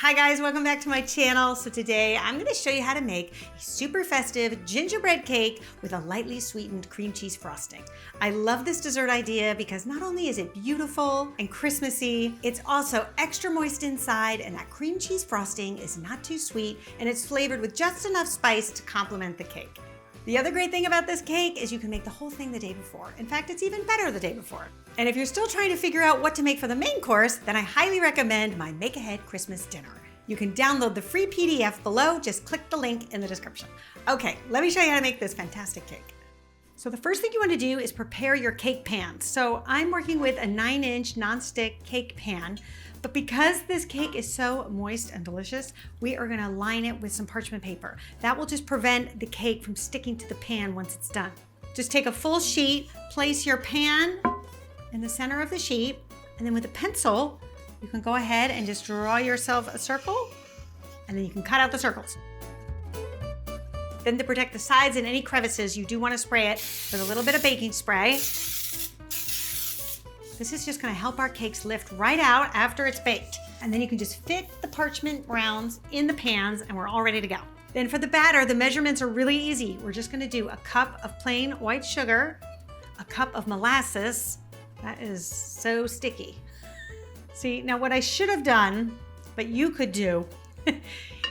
Hi guys, welcome back to my channel. So today I'm going to show you how to make a super festive gingerbread cake with a lightly sweetened cream cheese frosting. I love this dessert idea because not only is it beautiful and Christmassy, it's also extra moist inside, and that cream cheese frosting is not too sweet, and it's flavored with just enough spice to complement the cake. The other great thing about this cake is you can make the whole thing the day before. In fact, it's even better the day before. And if you're still trying to figure out what to make for the main course, then I highly recommend my Make Ahead Christmas Dinner. You can download the free PDF below, just click the link in the description. Okay, let me show you how to make this fantastic cake. So the first thing you want to do is prepare your cake pan. So I'm working with a 9-inch nonstick cake pan, but because this cake is so moist and delicious, we are gonna line it with some parchment paper. That will just prevent the cake from sticking to the pan once it's done. Just take a full sheet, place your pan in the center of the sheet, and then with a pencil, you can go ahead and just draw yourself a circle, and then you can cut out the circles. Then to protect the sides and any crevices, you do want to spray it with a little bit of baking spray. This is just going to help our cakes lift right out after it's baked. And then you can just fit the parchment rounds in the pans, and we're all ready to go. Then for the batter, the measurements are really easy. We're just going to do a cup of plain white sugar, a cup of molasses. That is so sticky. See, now what I should have done, but you could do,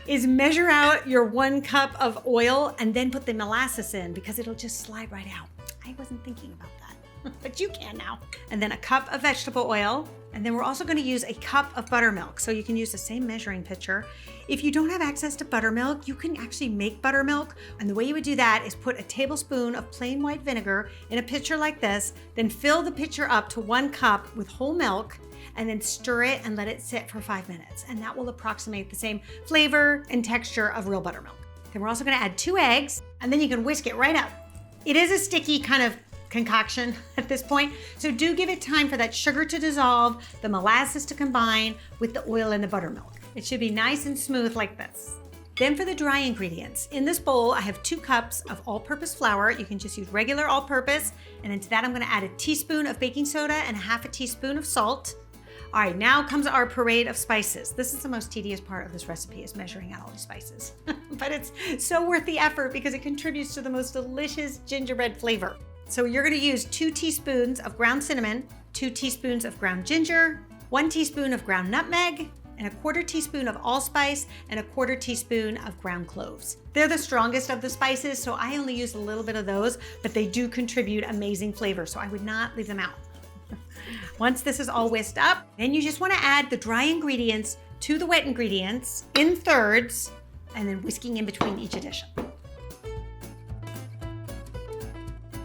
is measure out your 1 cup of oil and then put the molasses in, because it'll just slide right out. I wasn't thinking about that, but you can now. And then a cup of vegetable oil. And then we're also going to use a cup of buttermilk. So you can use the same measuring pitcher. If you don't have access to buttermilk, you can actually make buttermilk. And the way you would do that is put a tablespoon of plain white vinegar in a pitcher like this, then fill the pitcher up to 1 cup with whole milk, and then stir it and let it sit for 5 minutes. And that will approximate the same flavor and texture of real buttermilk. Then we're also gonna add 2 eggs, and then you can whisk it right up. It is a sticky kind of concoction at this point, so do give it time for that sugar to dissolve, the molasses to combine with the oil and the buttermilk. It should be nice and smooth like this. Then for the dry ingredients, in this bowl I have 2 cups of all-purpose flour. You can just use regular all-purpose, and into that I'm gonna add a teaspoon of baking soda and 1/2 teaspoon of salt. All right, now comes our parade of spices. This is the most tedious part of this recipe, is measuring out all the spices. But it's so worth the effort because it contributes to the most delicious gingerbread flavor. So you're gonna use 2 teaspoons of ground cinnamon, 2 teaspoons of ground ginger, 1 teaspoon of ground nutmeg, and 1/4 teaspoon of allspice, and 1/4 teaspoon of ground cloves. They're the strongest of the spices, so I only use a little bit of those, but they do contribute amazing flavor, so I would not leave them out. Once this is all whisked up, then you just want to add the dry ingredients to the wet ingredients in thirds, and then whisking in between each addition.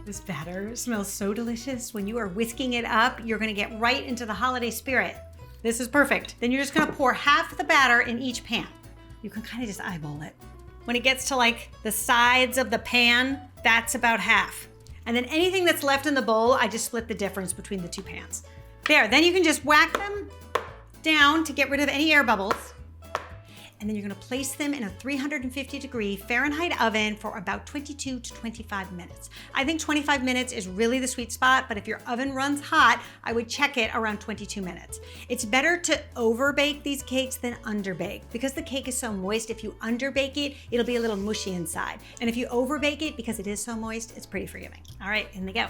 This batter smells so delicious. When you are whisking it up, you're going to get right into the holiday spirit. This is perfect. Then you're just going to pour half the batter in each pan. You can kind of just eyeball it. When it gets to like the sides of the pan, that's about half. And then anything that's left in the bowl, I just split the difference between the 2 pans. There, then you can just whack them down to get rid of any air bubbles. And then you're gonna place them in a 350-degree Fahrenheit oven for about 22 to 25 minutes. I think 25 minutes is really the sweet spot, but if your oven runs hot, I would check it around 22 minutes. It's better to overbake these cakes than underbake. Because the cake is so moist, if you underbake it, it'll be a little mushy inside. And if you overbake it, because it is so moist, it's pretty forgiving. All right, in they go.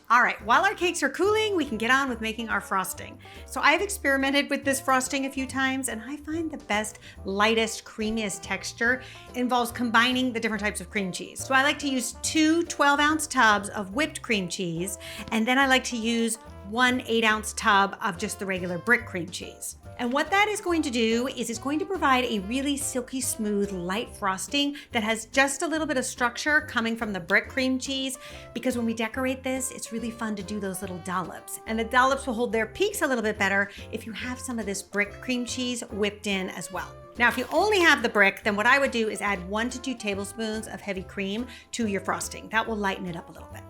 All right, while our cakes are cooling, we can get on with making our frosting. So I've experimented with this frosting a few times, and I find the best, lightest, creamiest texture involves combining the different types of cream cheese. So I like to use 2 12-ounce tubs of whipped cream cheese, and then I like to use 1 8-ounce tub of just the regular brick cream cheese. And what that is going to do is it's going to provide a really silky smooth, light frosting that has just a little bit of structure coming from the brick cream cheese, because when we decorate this, it's really fun to do those little dollops. And the dollops will hold their peaks a little bit better if you have some of this brick cream cheese whipped in as well. Now, if you only have the brick, then what I would do is add 1 to 2 tablespoons of heavy cream to your frosting. That will lighten it up a little bit.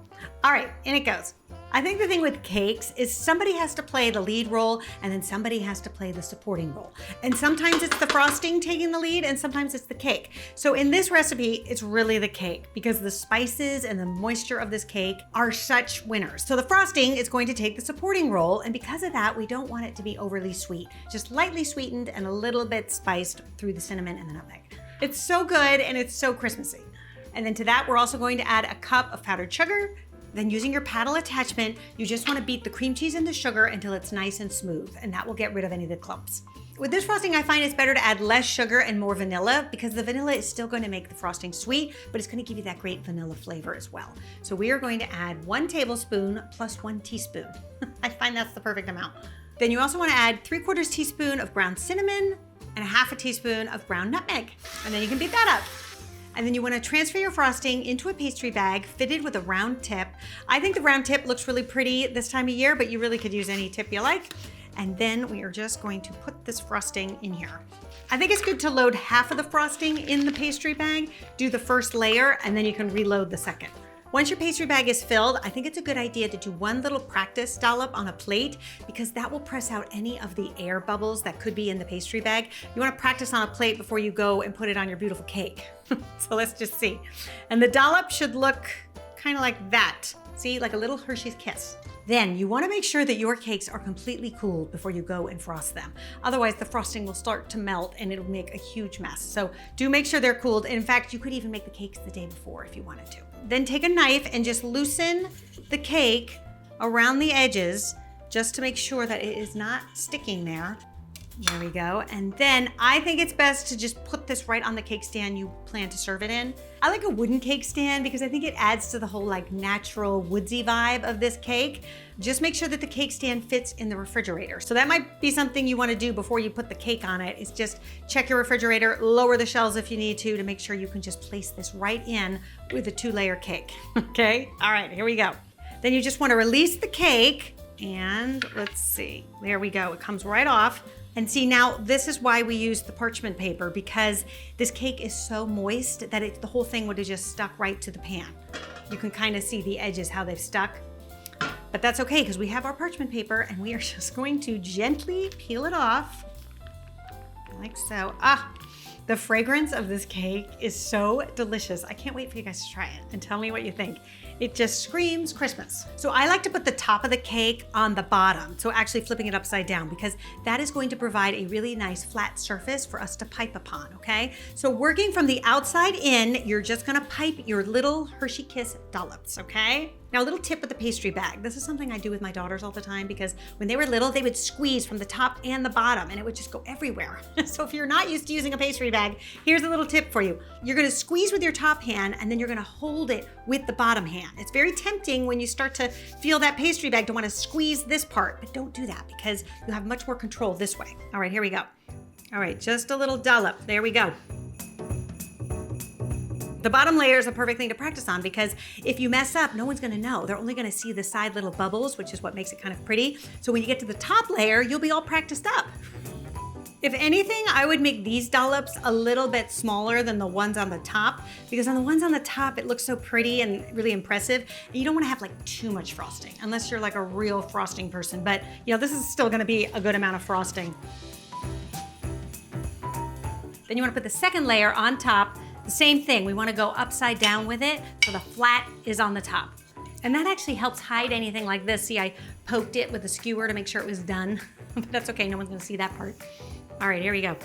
All right, in it goes. I think the thing with cakes is somebody has to play the lead role and then somebody has to play the supporting role. And sometimes it's the frosting taking the lead and sometimes it's the cake. So in this recipe, it's really the cake because the spices and the moisture of this cake are such winners. So the frosting is going to take the supporting role, and because of that, we don't want it to be overly sweet, just lightly sweetened and a little bit spiced through the cinnamon and the nutmeg. It's so good and it's so Christmassy. And then to that, we're also going to add a cup of powdered sugar. Then using your paddle attachment, you just want to beat the cream cheese and the sugar until it's nice and smooth, and that will get rid of any of the clumps. With this frosting, I find it's better to add less sugar and more vanilla because the vanilla is still going to make the frosting sweet, but it's going to give you that great vanilla flavor as well. So we are going to add 1 tablespoon plus 1 teaspoon. I find that's the perfect amount. Then you also want to add 3/4 teaspoon of ground cinnamon and 1/2 teaspoon of ground nutmeg, and then you can beat that up. And then you want to transfer your frosting into a pastry bag fitted with a round tip. I think the round tip looks really pretty this time of year, but you really could use any tip you like. And then we are just going to put this frosting in here. I think it's good to load half of the frosting in the pastry bag, do the first layer, and then you can reload the second. Once your pastry bag is filled, I think it's a good idea to do 1 little practice dollop on a plate because that will press out any of the air bubbles that could be in the pastry bag. You want to practice on a plate before you go and put it on your beautiful cake. So let's just see. And the dollop should look kind of like that. See, like a little Hershey's Kiss. Then you want to make sure that your cakes are completely cooled before you go and frost them. Otherwise, the frosting will start to melt and it'll make a huge mess. So do make sure they're cooled. In fact, you could even make the cakes the day before if you wanted to. Then take a knife and just loosen the cake around the edges just to make sure that it is not sticking there. There we go. And then I think it's best to just put this right on the cake stand you plan to serve it in. I like a wooden cake stand because I think it adds to the whole like natural woodsy vibe of this cake. Just make sure that the cake stand fits in the refrigerator. So that might be something you want to do before you put the cake on it, is just check your refrigerator, lower the shelves if you need to make sure you can just place this right in with a 2-layer cake. Okay? All right, here we go. Then you just want to release the cake and let's see, there we go. It comes right off. And see, now this is why we use the parchment paper, because this cake is so moist that the whole thing would have just stuck right to the pan. You can kind of see the edges, how they've stuck. But that's okay, because we have our parchment paper and we are just going to gently peel it off, like so. The fragrance of this cake is so delicious. I can't wait for you guys to try it and tell me what you think. It just screams Christmas. So I like to put the top of the cake on the bottom, so actually flipping it upside down, because that is going to provide a really nice flat surface for us to pipe upon, okay? So working from the outside in, you're just gonna pipe your little Hershey Kiss dollops, okay? Now, a little tip with the pastry bag. This is something I do with my daughters all the time because when they were little, they would squeeze from the top and the bottom and it would just go everywhere. So if you're not used to using a pastry bag, here's a little tip for you. You're gonna squeeze with your top hand and then you're gonna hold it with the bottom hand. It's very tempting when you start to feel that pastry bag to wanna squeeze this part, but don't do that because you have much more control this way. All right, here we go. All right, just a little dollop. There we go. The bottom layer is a perfect thing to practice on because if you mess up, no one's gonna know. They're only gonna see the side little bubbles, which is what makes it kind of pretty. So when you get to the top layer, you'll be all practiced up. If anything, I would make these dollops a little bit smaller than the ones on the top, because on the ones on the top, it looks so pretty and really impressive. And you don't wanna have like too much frosting, unless you're like a real frosting person. But you know, this is still gonna be a good amount of frosting. Then you wanna put the second layer on top. The same thing, we wanna go upside down with it so the flat is on the top. And that actually helps hide anything like this. See, I poked it with a skewer to make sure it was done, but that's okay, no one's gonna see that part. All right, here we go.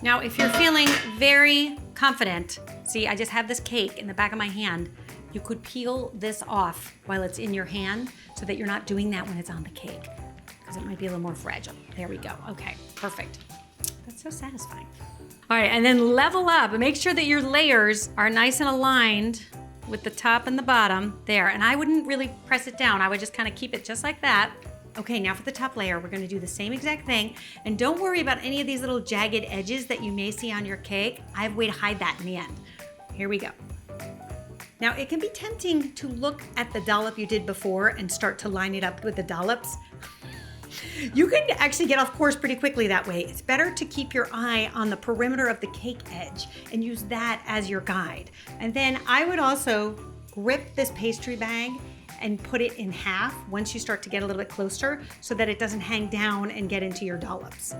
Now, if you're feeling very confident, see, I just have this cake in the back of my hand, you could peel this off while it's in your hand so that you're not doing that when it's on the cake, because it might be a little more fragile. There we go, okay, perfect. That's so satisfying. All right, and then level up and make sure that your layers are nice and aligned with the top and the bottom there. And I wouldn't really press it down. I would just kind of keep it just like that. Okay, now for the top layer, we're gonna do the same exact thing. And don't worry about any of these little jagged edges that you may see on your cake. I have a way to hide that in the end. Here we go. Now, it can be tempting to look at the dollop you did before and start to line it up with the dollops. You can actually get off course pretty quickly that way. It's better to keep your eye on the perimeter of the cake edge and use that as your guide. And then I would also grip this pastry bag and put it in half once you start to get a little bit closer so that it doesn't hang down and get into your dollops.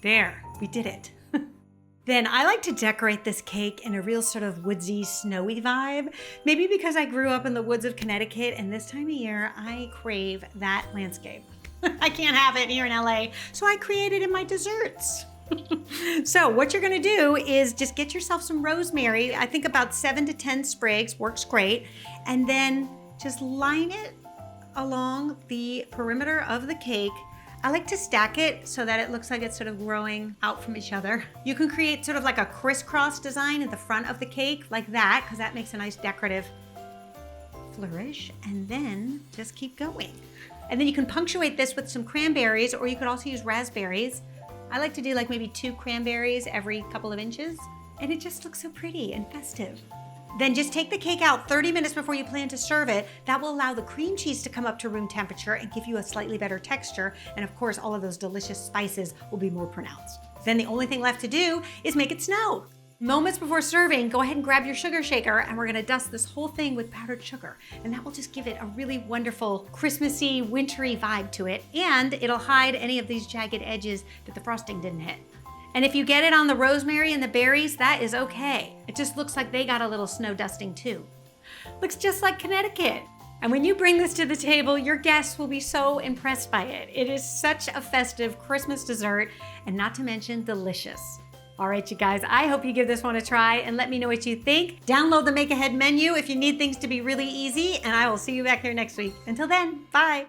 There, we did it. Then I like to decorate this cake in a real sort of woodsy, snowy vibe. Maybe because I grew up in the woods of Connecticut and this time of year, I crave that landscape. I can't have it here in LA, so I create it in my desserts. So what you're gonna do is just get yourself some rosemary. I think about 7 to 10 sprigs works great. And then just line it along the perimeter of the cake. I like to stack it so that it looks like it's sort of growing out from each other. You can create sort of like a crisscross design at the front of the cake like that, because that makes a nice decorative flourish. And then just keep going. And then you can punctuate this with some cranberries, or you could also use raspberries. I like to do like maybe 2 cranberries every couple of inches, and it just looks so pretty and festive. Then just take the cake out 30 minutes before you plan to serve it. That will allow the cream cheese to come up to room temperature and give you a slightly better texture. And of course, all of those delicious spices will be more pronounced. Then the only thing left to do is make it snow. Moments before serving, go ahead and grab your sugar shaker, and we're gonna dust this whole thing with powdered sugar. And that will just give it a really wonderful Christmassy, wintry vibe to it. And it'll hide any of these jagged edges that the frosting didn't hit. And if you get it on the rosemary and the berries, that is okay. It just looks like they got a little snow dusting too. Looks just like Connecticut. And when you bring this to the table, your guests will be so impressed by it. It is such a festive Christmas dessert, and not to mention delicious. All right, you guys, I hope you give this one a try and let me know what you think. Download the Make Ahead menu if you need things to be really easy, and I will see you back here next week. Until then, bye.